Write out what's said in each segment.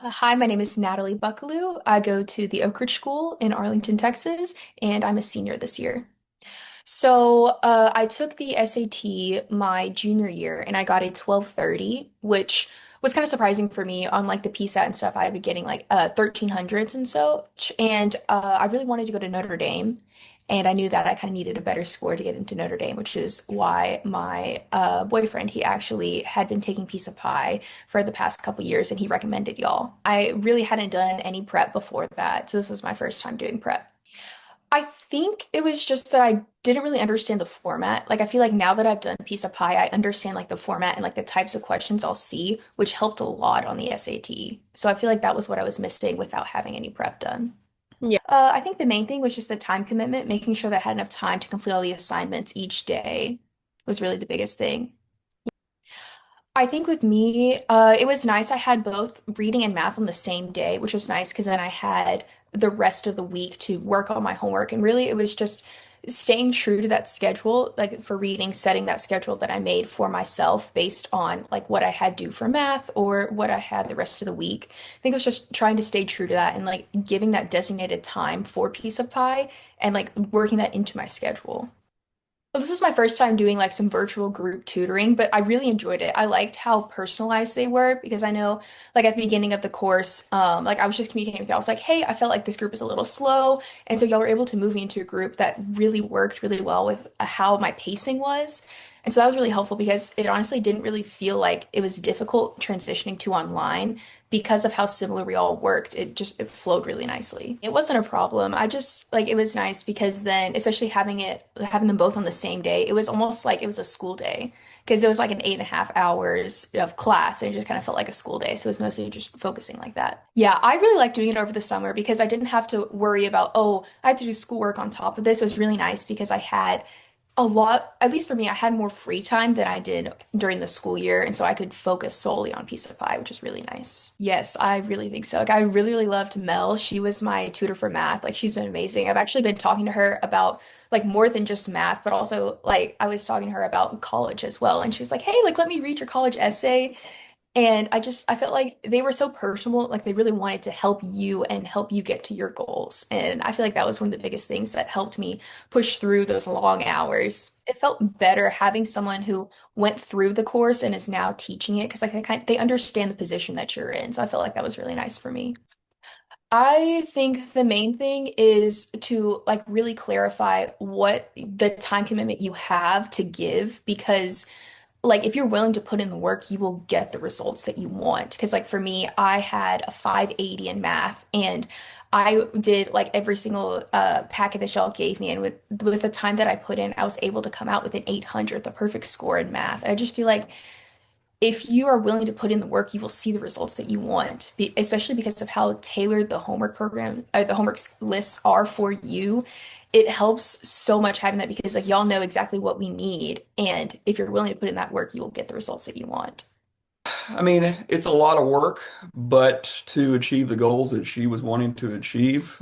Hi, my name is Natalie Buckalew. I go to the Oak Ridge School in Arlington, Texas, and I'm a senior this year. I took the SAT my junior year and I got a 1230, which was kind of surprising for me. On like the PSAT and stuff, I had been getting like 1300s and so. And I really wanted to go to Notre Dame. And I knew that I kind of needed a better score to get into Notre Dame, which is why my boyfriend, he actually had been taking Piece of Pie for the past couple years and he recommended y'all. I really hadn't done any prep before that. So this was my first time doing prep. I think it was just that I didn't really understand the format. Like I feel like now that I've done Piece of Pie, I understand like the format and like the types of questions I'll see, which helped a lot on the SAT. So I feel like that was what I was missing without having any prep done. Yeah. I think the main thing was just the time commitment, making sure that I had enough time to complete all the assignments each day was really the biggest thing. I think with me, it was nice. I had both reading and math on the same day, which was nice because then I had the rest of the week to work on my homework. And really, it was just staying true to that schedule, like for reading, setting that schedule that I made for myself based on like what I had due for math or what I had the rest of the week. I think it was just trying to stay true to that and like giving that designated time for Piece of Pie and like working that into my schedule. Well, this is my first time doing like some virtual group tutoring, but I really enjoyed it. I liked how personalized they were because I know like at the beginning of the course, like I was just communicating with y'all. I was like, hey, I felt like this group is a little slow. And so y'all were able to move me into a group that really worked really well with how my pacing was. And so that was really helpful because it honestly didn't really feel like it was difficult transitioning to online because of how similar we all worked. It flowed really nicely. It wasn't a problem. I just like it was nice because then especially having them both on the same day, it was almost like it was a school day because it was like an 8.5 hours of class and it just kind of felt like a school day. So it was mostly just focusing like that. Yeah, I really liked doing it over the summer because I didn't have to worry about, oh, I had to do schoolwork on top of this. It was really nice because I had a lot, at least for me, I had more free time than I did during the school year, and so I could focus solely on Piece of Pie, which is really nice. Yes, I really think so. Like I really, really loved Mel. She was my tutor for math. Like she's been amazing. I've actually been talking to her about like more than just math, but also like I was talking to her about college as well. And she was like, "Hey, like let me read your college essay." And I felt like they were so personal, like they really wanted to help you and help you get to your goals. And I feel like that was one of the biggest things that helped me push through those long hours. It felt better having someone who went through the course and is now teaching it because like they understand the position that you're in. So I felt like that was really nice for me. I think the main thing is to like really clarify what the time commitment you have to give because like if you're willing to put in the work, you will get the results that you want. Because like for me, I had a 580 in math and I did like every single packet that y'all gave me, and with the time that I put in, I was able to come out with an 800, the perfect score in math. And I just feel like if you are willing to put in the work, you will see the results that you want, especially because of how tailored the homework program or the homework lists are for you. It helps so much having that because like y'all know exactly what we need, and if you're willing to put in that work, you will get the results that you want. I mean, it's a lot of work, but to achieve the goals that she was wanting to achieve,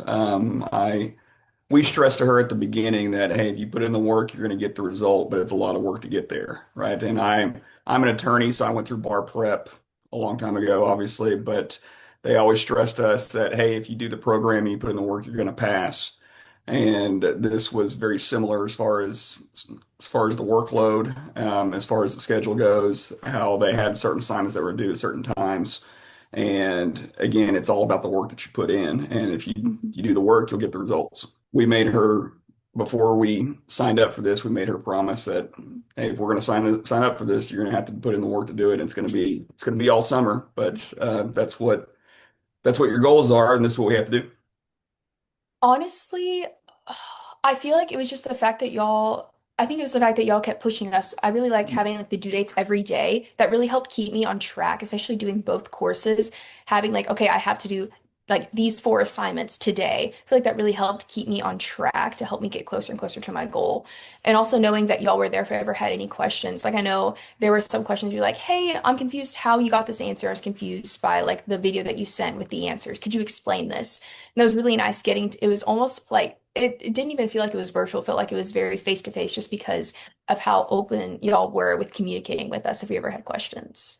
we stressed to her at the beginning that, hey, if you put in the work, you're going to get the result, but it's a lot of work to get there, right? And I'm an attorney, so I went through bar prep a long time ago, obviously, but they always stressed us that, hey, if you do the program and you put in the work, you're going to pass. And this was very similar as far as the workload, as far as the schedule goes, how they had certain assignments that were due at certain times. And again, it's all about the work that you put in. And if you do the work, you'll get the results. We made her before we signed up for this, we made her promise that, hey, if we're going to sign up for this, you're going to have to put in the work to do it. And it's going to be all summer, but that's what your goals are, and this is what we have to do. Honestly, I feel like it was just the fact that I think it was the fact that y'all kept pushing us. I really liked having like the due dates every day. That really helped keep me on track, especially doing both courses. Having like, okay, I have to do like these four assignments today. I feel like that really helped keep me on track to help me get closer and closer to my goal. And also knowing that y'all were there if I ever had any questions. Like I know there were some questions you're like, hey, I'm confused how you got this answer. I was confused by like the video that you sent with the answers. Could you explain this? And it was really nice it was almost like it didn't even feel like it was virtual. It felt like it was very face to face just because of how open y'all were with communicating with us if we ever had questions.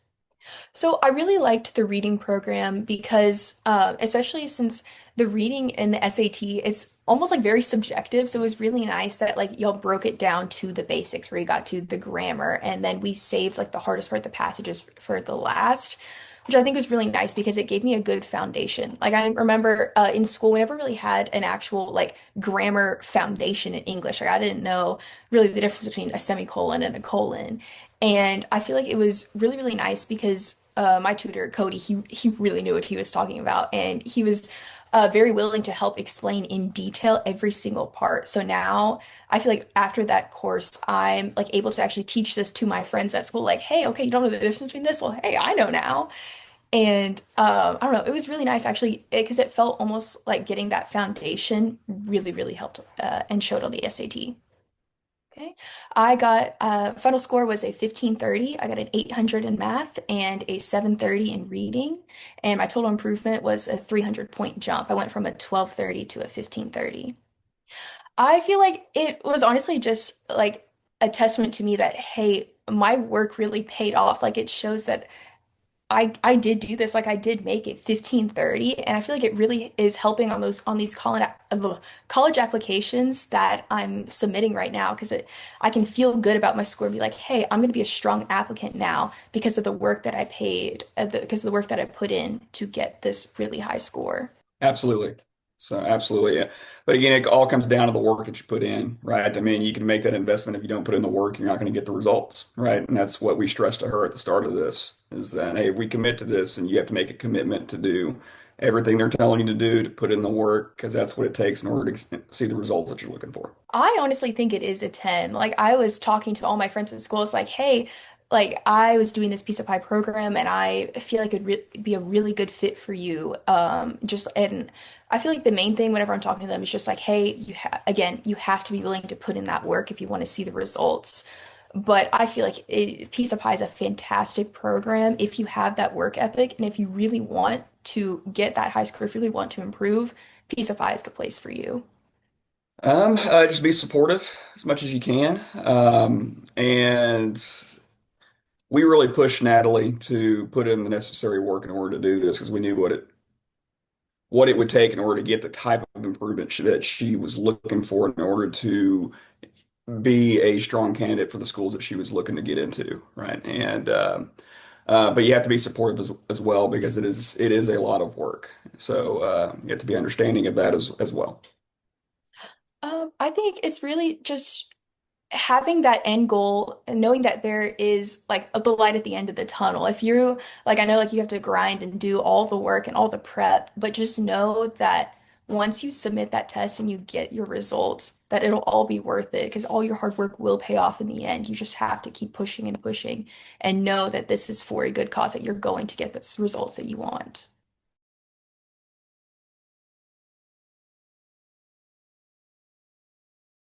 So I really liked the reading program because, especially since the reading in the SAT is almost like very subjective. So it was really nice that like y'all broke it down to the basics where you got to the grammar, and then we saved like the hardest part, the passages for the last, which I think was really nice because it gave me a good foundation. Like I remember in school, we never really had an actual like grammar foundation in English. Like I didn't know really the difference between a semicolon and a colon. And I feel like it was really, really nice because my tutor, Cody, he really knew what he was talking about, and he was very willing to help explain in detail every single part. So now I feel like after that course, I'm like able to actually teach this to my friends at school. Like, hey, okay, you don't know the difference between this? Well, hey, I know now. And I don't know, it was really nice actually because it felt almost like getting that foundation really, really helped and showed on the SAT. Okay. I got final score was a 1530. I got an 800 in math and a 730 in reading. And my total improvement was a 300-point jump. I went from a 1230 to a 1530. I feel like it was honestly just like a testament to me that, hey, my work really paid off. Like it shows that I did do this, like I did make it 1530, and I feel like it really is helping on these college applications that I'm submitting right now because it I can feel good about my score and be like, hey, I'm going to be a strong applicant now because of the work that I paid, because of the work that I put in to get this really high score. Absolutely. So absolutely, yeah. But again, it all comes down to the work that you put in, right? I mean, you can make that investment if you don't put in the work, you're not going to get the results, right? And that's what we stressed to her at the start of this, is that hey, if we commit to this, and you have to make a commitment to do everything they're telling you to do, to put in the work, because that's what it takes in order to see the results that you're looking for. I honestly think it is a 10. Like I was talking to all my friends at school. It's like, hey, like I was doing this piece of pie program and I feel like it'd re be a really good fit for you. Just and I feel like the main thing whenever I'm talking to them is just like, hey, you ha again, you have to be willing to put in that work if you want to see the results. But I feel like Piece of Pie is a fantastic program if you have that work ethic and if you really want to get that high score, if you really want to improve, Piece of Pie is the place for you. Just be supportive as much as you can. And we really pushed Natalie to put in the necessary work in order to do this because we knew what it would take in order to get the type of improvement that she was looking for in order to be a strong candidate for the schools that she was looking to get into, right? And but you have to be supportive as well because it is a lot of work. So you have to be understanding of that as well. I think it's really just having that end goal and knowing that there is like the light at the end of the tunnel. If you like, I know like you have to grind and do all the work and all the prep, but just know that once you submit that test and you get your results, that it'll all be worth it because all your hard work will pay off in the end. You just have to keep pushing and pushing and know that this is for a good cause, that you're going to get the results that you want.